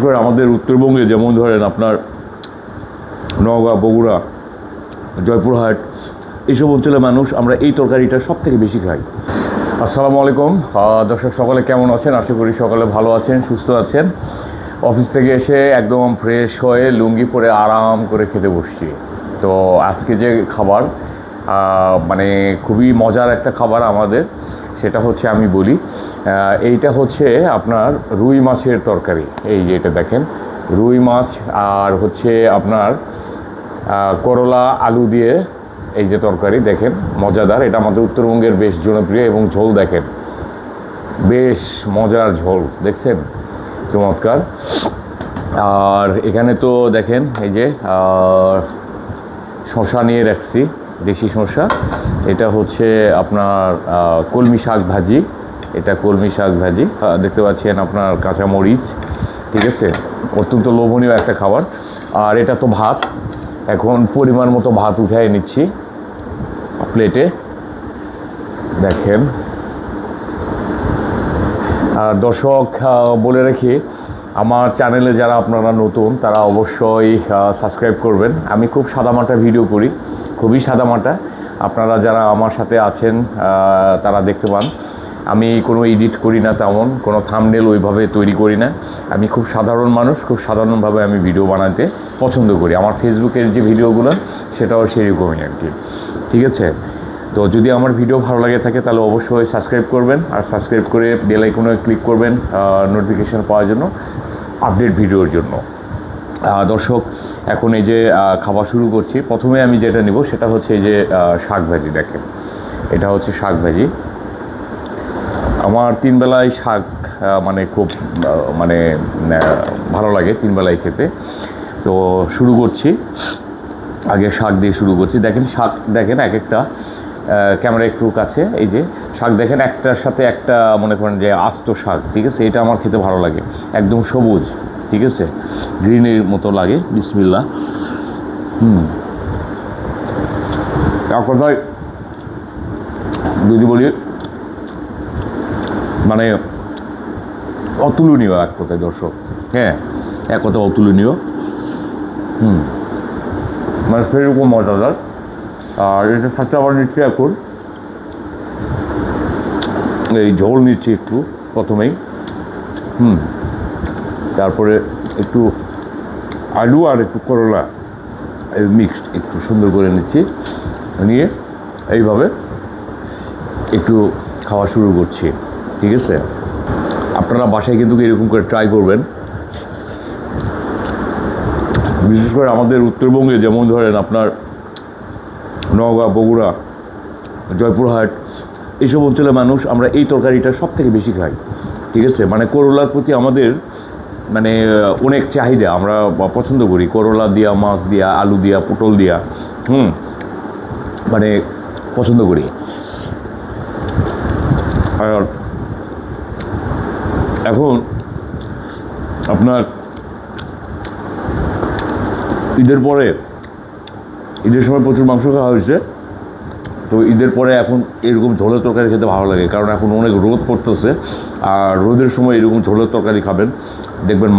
করে আমাদের উত্তরবঙ্গে যেমন ধরেন আপনার নওগাঁ, বগুড়া, জয়পুরহাট, এইসব অঞ্চলের মানুষ আমরা এই তরকারিটা সব থেকে বেশি খাই। আসসালামু আলাইকুম দর্শক, সকলে কেমন আছেন? আশা করি সকলে ভালো আছেন, সুস্থ আছেন। অফিস থেকে এসে একদম ফ্রেশ হয়ে লুঙ্গি পরে আরাম করে খেতে বসছি। তো আজকে যে খাবার মানে খুবই মজার একটা খাবার আমাদের, সেটা হচ্ছে আমি বলি, এইটা হচ্ছে আপনার রুই মাছের তরকারি। এই যে এটা দেখেন, রুই মাছ আর হচ্ছে আপনার করলা আলু দিয়ে এই যে তরকারি দেখেন, মজাদার। এটা আমাদের উত্তরবঙ্গের বেশ জনপ্রিয়, এবং ঝোল দেখেন, বেশ মজার ঝোল, দেখছেন, চমৎকার। আর এখানে তো দেখেন এই যে শসা নিয়ে রাখছি, দেশি শসা। এটা হচ্ছে আপনার কলমি শাক ভাজি, এটা কলমি শাক ভাজি দেখতে পাচ্ছেন, আপনার কাঁচামরিচ, ঠিক আছে, অত্যন্ত লোভনীয় একটা খাবার। আর এটা তো ভাত, এখন পরিমাণ মতো ভাত উঠাই নিচ্ছি প্লেটে, দেখেন। আর দর্শক বলে রাখি, আমার চ্যানেলে যারা আপনারা নতুন তারা অবশ্যই সাবস্ক্রাইব করবেন। আমি খুব সাদামাটা ভিডিও করি, খুবই সাদামাটা। আপনারা যারা আমার সাথে আছেন তারা দেখতে পান, আমি কোনো এডিট করি না, তেমন কোনো থাম্বনেল ওইভাবে তৈরি করি না। আমি খুব সাধারণ মানুষ, খুব সাধারণভাবে আমি ভিডিও বানাতে পছন্দ করি। আমার ফেসবুকের যে ভিডিওগুলো সেটাও সেরকমই আর কি, ঠিক আছে। তো যদি আমার ভিডিও ভালো লাগে থাকে তাহলে অবশ্যই সাবস্ক্রাইব করবেন, আর সাবস্ক্রাইব করে বেল আইকনে ক্লিক করবেন নোটিফিকেশান পাওয়ার জন্য, আপডেট ভিডিওর জন্য। দর্শক, এখন এই যে খাওয়া শুরু করছি। প্রথমে আমি যেটা নিব সেটা হচ্ছে এই যে শাক ভাজি। দেখেন, এটা হচ্ছে শাক ভাজি। আমার তিন বেলায় শাক মানে খুব মানে ভালো লাগে তিন বেলায় খেতে। তো শুরু করছি, আগে শাক দিয়ে শুরু করছি। দেখেন শাক, দেখেন এক একটা, ক্যামেরা একটু কাছে, এই যে শাক দেখেন, একটার সাথে একটা মনে করেন যে আস্ত শাক, ঠিক আছে। এটা আমার খেতে ভালো লাগে, একদম সবুজ, ঠিক আছে, গ্রিনের মতো লাগে। বিসমিল্লাহ। এক কথায় যদি বলি, মানে অতুলনীয় এক কথায় দর্শক, হ্যাঁ, এক কথা অতুলনীয়। মানে সেরকম মজাদার। আর এটা সাথে আবার নিচ্ছি এখন এই ঝোল নিচ্ছি একটু প্রথমেই, তারপরে একটু আলু আর একটু করলা মিক্সড একটু সুন্দর করে নিচ্ছি, নিয়ে এইভাবে একটু খাওয়া শুরু করছি, ঠিক আছে। আপনারা বাসায় কিন্তু এরকম করে ট্রাই করবেন। বিশেষ করে আমাদের উত্তরবঙ্গে যেমন ধরেন আপনার নওগাঁ, বগুড়া, জয়পুরহাট, এইসব অঞ্চলের মানুষ আমরা এই তরকারিটা সব থেকে বেশি খাই, ঠিক আছে। মানে করলার প্রতি আমাদের মানে অনেক চাহিদা, আমরা পছন্দ করি করলা দিয়া, মাছ দিয়া, আলু দিয়া, পটল দিয়া, মানে পছন্দ করি। আর এখন আপনার ঈদের পরে, ঈদের সময় প্রচুর মাংস খাওয়া হয়েছে, তো ঈদের পরে এখন এরকম ঝোলের তরকারি খেতে ভালো লাগে, কারণ এখন অনেক রোদ পড়তেছে। আর রোদের সময় এরকম ঝোলের তরকারি খাবেন, দেখবেন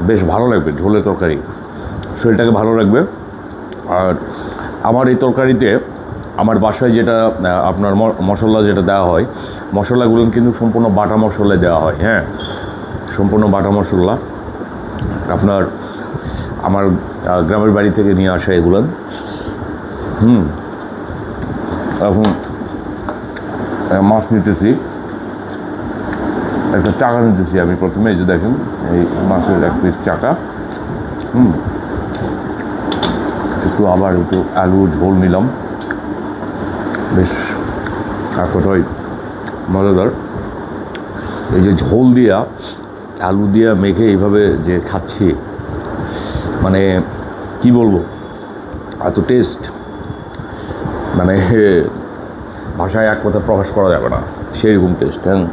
বেশ ভালো লাগবে। ঝোলের তরকারি শরীরটাকে ভালো রাখবে। আর আমার এই তরকারিতে, আমার বাসায় যেটা আপনার মশলা যেটা দেওয়া হয়, মশলাগুলো কিন্তু সম্পূর্ণ বাটা মশলায় দেওয়া হয়, হ্যাঁ, সম্পূর্ণ বাটা মশলা। আপনার আমার গ্রামের বাড়ি থেকে নিয়ে আসা এগুলো। এখন মাছ নিতেছি, একটা চাকা নিতেছি আমি প্রথমে, এই যে দেখেন, এই মাছের এক পিস চাকা। একটু আবার একটু আলু ঝোল নিলাম, বেশ এতটাই মজাদার। এই যে ঝোল দিয়া, আলু দিয়া মেখে এইভাবে যে খাচ্ছি, মানে কি বলবো, এত টেস্ট, মানে ভাষায় এক কথা প্রকাশ করা যাবে না, সেরকম টেস্ট। হ্যাঁ,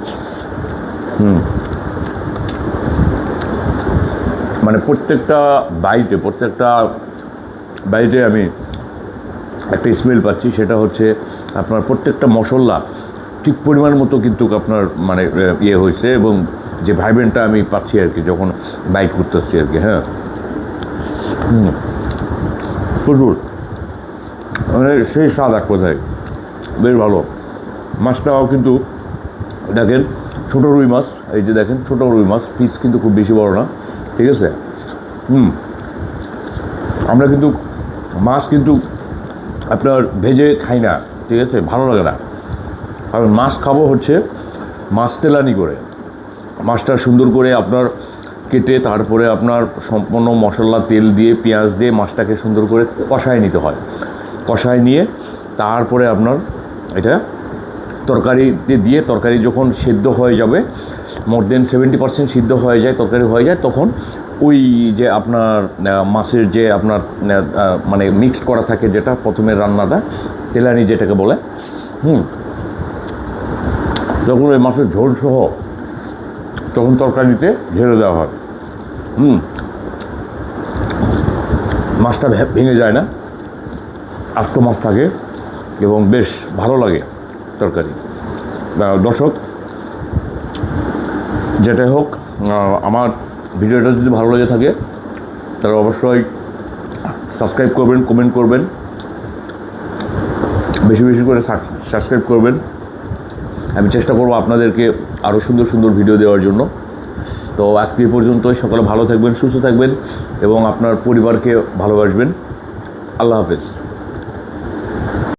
মানে প্রত্যেকটা বাইটে আমি একটা স্মেল পাচ্ছি, সেটা হচ্ছে আপনার প্রত্যেকটা মশলা ঠিক পরিমাণ মতো কিন্তু আপনার মানে ইয়ে হয়েছে, এবং যে ভাইব্রেন্টটা আমি পাচ্ছি আর কি যখন বাইট করতেছি আর কি। হ্যাঁ, প্রচুর মানে সেই স্বাদ এক কথায়, বেশ ভালো। মাছটাও কিন্তু দেখেন ছোটো রুই মাছ, এই যে দেখেন ছোটো রুই মাছ, পিস কিন্তু খুব বেশি বড় না, ঠিক আছে। আমরা কিন্তু মাছ কিন্তু আপনার ভেজে খাই না, ঠিক আছে, ভালো লাগে না। কারণ মাছ খাবো হচ্ছে মাছ তেলানি করে, মাছটা সুন্দর করে আপনার কেটে তারপরে আপনার সম্পূর্ণ মশলা তেল দিয়ে পেঁয়াজ দিয়ে মাছটাকে সুন্দর করে কষায় নিতে হয়। কষায় নিয়ে তারপরে আপনার এটা তরকারিতে দিয়ে, তরকারি যখন সিদ্ধ হয়ে যাবে, মোর দেন 70% সিদ্ধ হয়ে যায়, তরকারি হয়ে যায়, তখন ওই যে আপনার মাছের যে আপনার মানে মিক্সড করা থাকে যেটা প্রথমে রান্নাটা, তেলানি যেটাকে বলে, যখন ওই মাছের ঝোল সহ তখন তরকারিতে ঢেলে দেওয়া হয়। মাছটা ভেঙে যায় না, আস্ত মাছ থাকে এবং বেশ ভালো লাগে তরকারি। দর্শক, যেটাই হোক, আমার ভিডিওটা যদি ভালো লেগে থাকে তাহলে অবশ্যই সাবস্ক্রাইব করবেন, কমেন্ট করবেন, বেশি বেশি করে সাবস্ক্রাইব করবেন। আমি চেষ্টা করব আপনাদেরকে আরও সুন্দর সুন্দর ভিডিও দেওয়ার জন্য। তো আজকে এই পর্যন্তই। সকালে ভালো থাকবেন, সুস্থ থাকবেন এবং আপনার পরিবারকে ভালোবাসবেন। আল্লাহ হাফেজ।